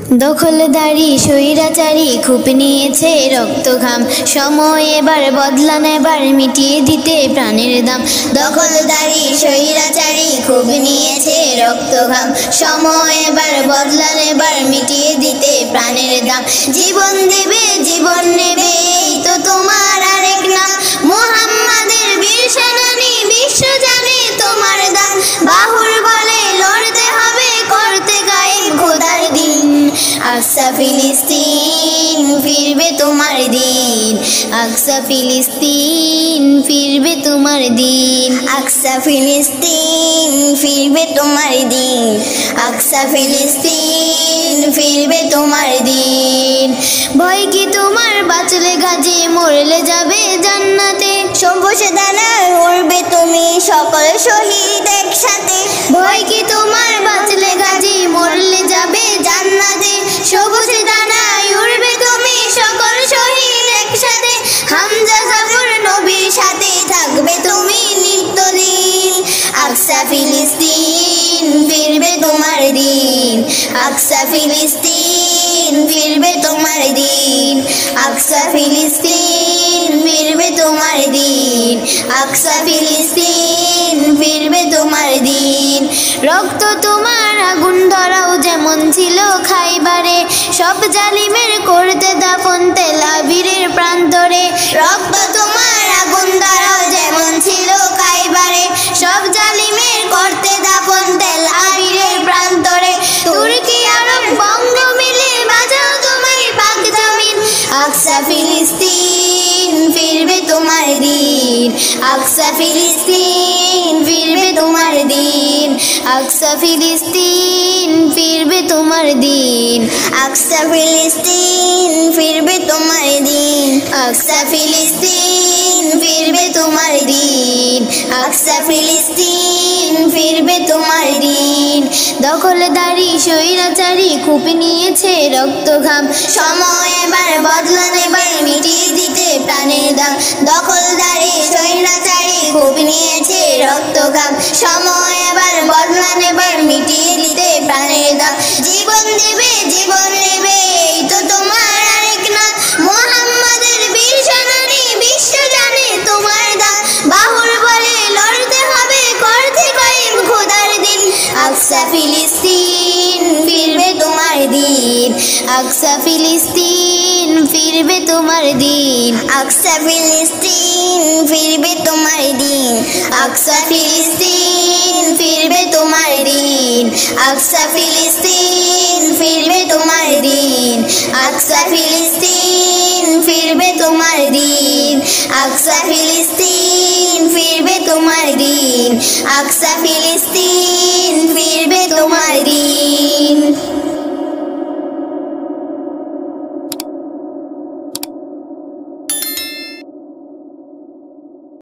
দখলদারি স্বৈরাচারী খুব নিয়েছে রক্ত ঘাম, সময় এবার বদলা নেবার মিটিয়ে দিতে প্রাণের দাম। দখলদারি স্বৈরাচারী খুব নিয়েছে রক্ত ঘাম, সময় এবার বদলা নেবার মিটিয়ে দিতে প্রাণের দাম। জীবন দেবে জীবন নেবে এই তো তোমার আরেক নাম, মুহাম্মাদের বীর সেনানী বিশ্ব জানে তোমার দাম। বাহুর বলে লড়তে হবে করতে কায়েম খোদার দিন, আকসা ফিলিস্তিন ফিরবে তোমার দিন, আকসা ফিলিস্তিন ফিরবে তোমার দিন, আকসা ফিলিস্তিন ফিরবে তোমার দিন, আকসা ফিলিস্তিন ফিরবে তোমার দিন। ভয় কি তোমার বাঁচলে গাজী মরলে যাবে জান্নাতে, সবুজ দানায় উড়বে তুমি সকল শহীদ একসাথে। ভয় কি তোমার বাঁচলে গাজী মরলে যাবে জান্নাতে, সবুজ দানায় উড়বে তুমি সকল শহীদ একসাথে। হামজা জাফর নবীর সাথে থাকবে তুমি নিত্যদিন, আকসা ফিলিস্তিন ফিরবে তোমার দিন, আকসা ফিলিস্তিন ফিরবে তোমার দিন, আকসা ফিলিস্তিন ফিরবে তোমার দিন, আকসা ফিলিস্তিন ফিরবে তোমার দিন। রক্ত তোমার আগুন ধরাও যেমন ছিল খাইবারে, সব জালিমের করতে দাফন তেল আবিরের প্রান্তরে। রক্ত তোমার আগুন ধরাও যেমন ছিল খাইবারে, সব জালিমের করতে দাফন তেল আবিরের প্রান্তরে। তুর্কি আরব বঙ্গ মিলে বাজাও তোমার পাক জমিন, আকসা ফিলিস্তিন ফিরবে তোমার দিন, আকসা ফিলিস্তিন ফিরবে তোমার দিন, আকসা ফিলিস্তিন ফিরবে তোমার দিন, আকসা ফিলিস্তিন ফিরবে তোমার দিন, আকসা ফিলিস্তিন ফিরবে তোমার দিন, আকসা ফিলিস্তিন ফিরবে তোমার দিন। দখলদারি স্বৈরাচারী খুব নিয়েছে রক্ত ঘাম, সময় এবার বদলা নেবার মিটিয়ে দিতে প্রাণের দাম। দখলদারি স্বৈরাচারী খুব নিয়েছে রক্ত ঘাম, সময় এবার বদলা নেবার মিটিয়ে দিতে প্রাণের দাম। জীবন দেবে জীবন নেবে এই তো তোমার আরেক নাম, মুহাম্মাদের বীর সেনানী বিশ্ব জানে তোমার দাম। বাহুর বলে লড়তে হবে করতে কায়েম খোদার দিন, আকসা ফিলিস্তিন ফিরবে তোমার দিন, আকসা ফিলিস্তিন ফিরবে তোমার দিন, আকসা ফিলিস্তিন ফিরবে তোমার দিন, আকসা ফিলিস্তিন ফিরবে তোমার দিন, আকসা ফিলিস্তিন ফিরবে তোমার দিন, আকসা ফিলিস্তিন ফিরবে তোমার দিন, আকসা ফিলিস্তিন ফিরবে তোমার দিন, আকসা ফিলিস্তিন